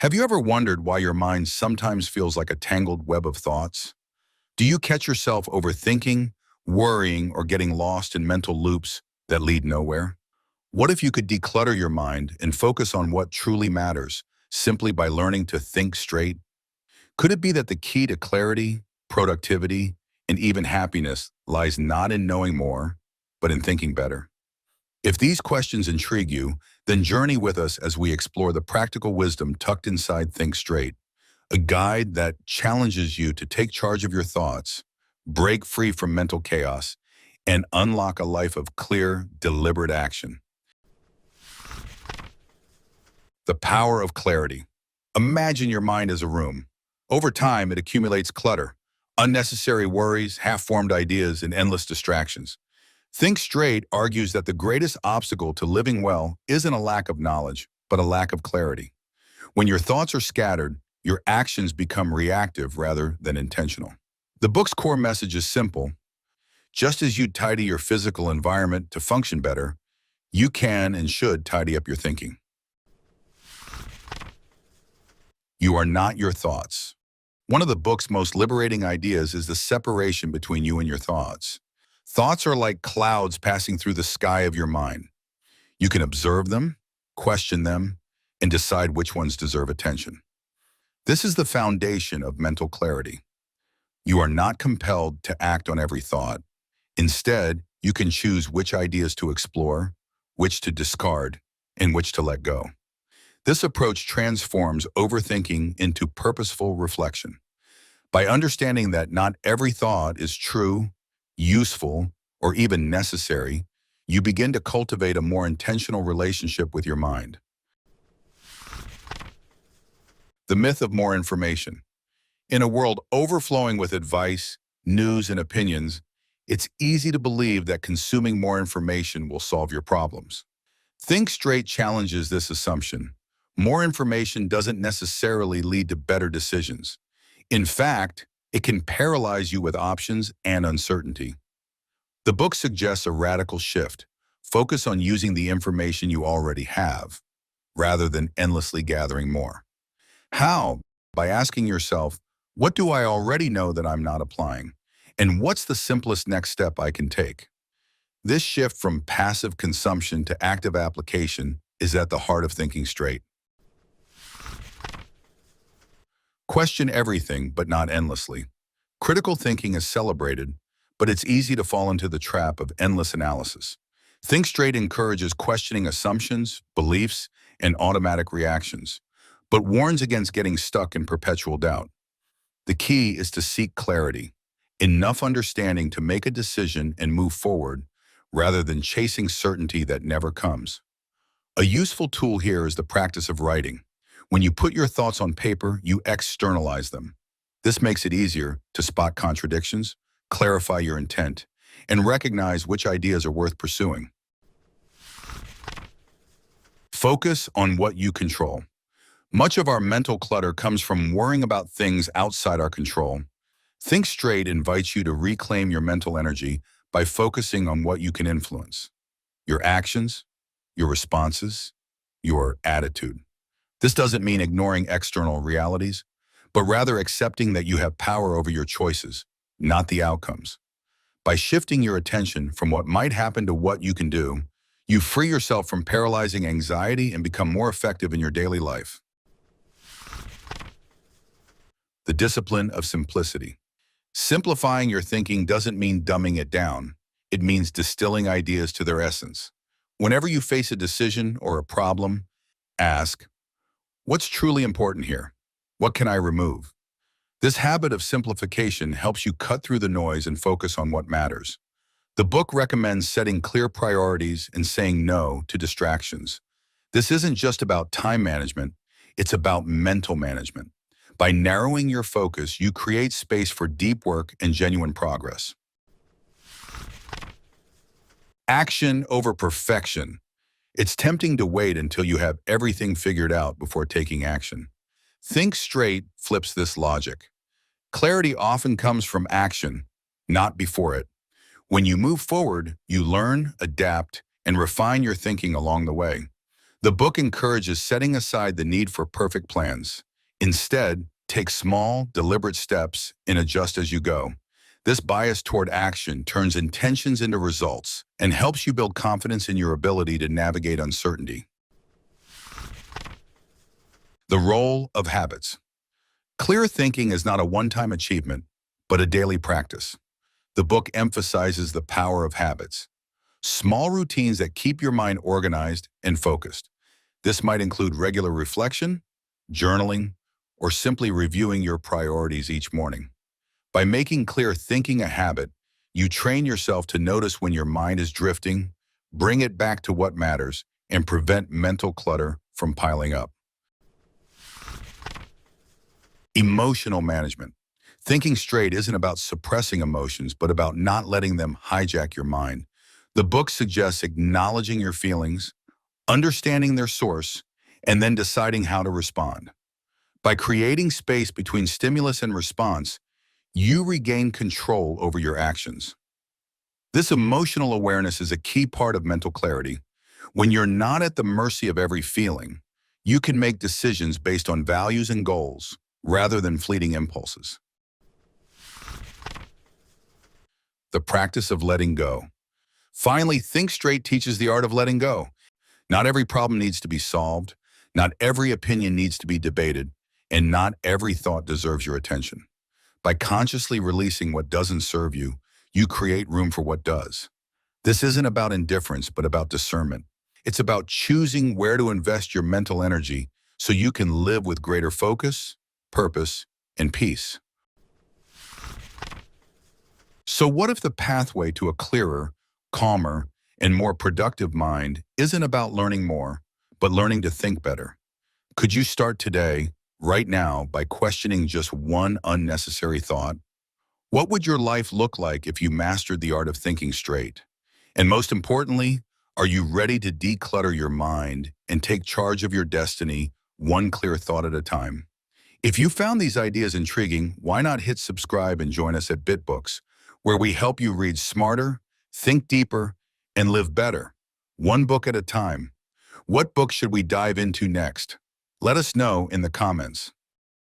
Have you ever wondered why your mind sometimes feels like a tangled web of thoughts? Do you catch yourself overthinking, worrying, or getting lost in mental loops that lead nowhere? What if you could declutter your mind and focus on what truly matters simply by learning to think straight? Could it be that the key to clarity, productivity, and even happiness lies not in knowing more, but in thinking better? If these questions intrigue you, then journey with us as we explore the practical wisdom tucked inside Think Straight, a guide that challenges you to take charge of your thoughts, break free from mental chaos, and unlock a life of clear, deliberate action. The power of clarity. Imagine your mind as a room. Over time, it accumulates clutter, unnecessary worries, half-formed ideas, and endless distractions. Think Straight argues that the greatest obstacle to living well isn't a lack of knowledge, but a lack of clarity. When your thoughts are scattered, your actions become reactive rather than intentional. The book's core message is simple. Just as you tidy your physical environment to function better, you can and should tidy up your thinking. You are not your thoughts. One of the book's most liberating ideas is the separation between you and your thoughts. Thoughts are like clouds passing through the sky of your mind. You can observe them, question them, and decide which ones deserve attention. This is the foundation of mental clarity. You are not compelled to act on every thought. Instead, you can choose which ideas to explore, which to discard, and which to let go. This approach transforms overthinking into purposeful reflection. By understanding that not every thought is true, useful, or even necessary, you begin to cultivate a more intentional relationship with your mind. The myth of more information. In a world overflowing with advice, news, and opinions, it's easy to believe that consuming more information will solve your problems. Think Straight challenges this assumption. More information doesn't necessarily lead to better decisions. In fact, it can paralyze you with options and uncertainty. The book suggests a radical shift. Focus on using the information you already have, rather than endlessly gathering more. How? By asking yourself, what do I already know that I'm not applying? And what's the simplest next step I can take? This shift from passive consumption to active application is at the heart of Thinking Straight. Question everything, but not endlessly. Critical thinking is celebrated, but it's easy to fall into the trap of endless analysis. Think Straight encourages questioning assumptions, beliefs, and automatic reactions, but warns against getting stuck in perpetual doubt. The key is to seek clarity, enough understanding to make a decision and move forward, rather than chasing certainty that never comes. A useful tool here is the practice of writing. When you put your thoughts on paper, you externalize them. This makes it easier to spot contradictions, clarify your intent, and recognize which ideas are worth pursuing. Focus on what you control. Much of our mental clutter comes from worrying about things outside our control. Think Straight invites you to reclaim your mental energy by focusing on what you can influence: your actions, your responses, your attitude. This doesn't mean ignoring external realities, but rather accepting that you have power over your choices, not the outcomes. By shifting your attention from what might happen to what you can do, you free yourself from paralyzing anxiety and become more effective in your daily life. The discipline of simplicity. Simplifying your thinking doesn't mean dumbing it down. It means distilling ideas to their essence. Whenever you face a decision or a problem, ask, what's truly important here? What can I remove? This habit of simplification helps you cut through the noise and focus on what matters. The book recommends setting clear priorities and saying no to distractions. This isn't just about time management, it's about mental management. By narrowing your focus, you create space for deep work and genuine progress. Action over perfection. It's tempting to wait until you have everything figured out before taking action. Think Straight flips this logic. Clarity often comes from action, not before it. When you move forward, you learn, adapt, and refine your thinking along the way. The book encourages setting aside the need for perfect plans. Instead, take small, deliberate steps and adjust as you go. This bias toward action turns intentions into results and helps you build confidence in your ability to navigate uncertainty. The role of habits. Clear thinking is not a one-time achievement, but a daily practice. The book emphasizes the power of habits, small routines that keep your mind organized and focused. This might include regular reflection, journaling, or simply reviewing your priorities each morning. By making clear thinking a habit, you train yourself to notice when your mind is drifting, bring it back to what matters, and prevent mental clutter from piling up. Emotional management. Thinking straight isn't about suppressing emotions, but about not letting them hijack your mind. The book suggests acknowledging your feelings, understanding their source, and then deciding how to respond. By creating space between stimulus and response, you regain control over your actions. This emotional awareness is a key part of mental clarity. When you're not at the mercy of every feeling, you can make decisions based on values and goals rather than fleeting impulses. The practice of letting go. Finally, Think Straight teaches the art of letting go. Not every problem needs to be solved, not every opinion needs to be debated, and not every thought deserves your attention. By consciously releasing what doesn't serve you, you create room for what does. This isn't about indifference, but about discernment. It's about choosing where to invest your mental energy so you can live with greater focus, purpose, and peace. So what if the pathway to a clearer, calmer, and more productive mind isn't about learning more, but learning to think better? Could you start today, right now, by questioning just one unnecessary thought? What would your life look like if you mastered the art of thinking straight? And most importantly, are you ready to declutter your mind and take charge of your destiny, one clear thought at a time? If you found these ideas intriguing, why not hit subscribe and join us at BitBooks, where we help you read smarter, think deeper, and live better, one book at a time. What book should we dive into next? Let us know in the comments.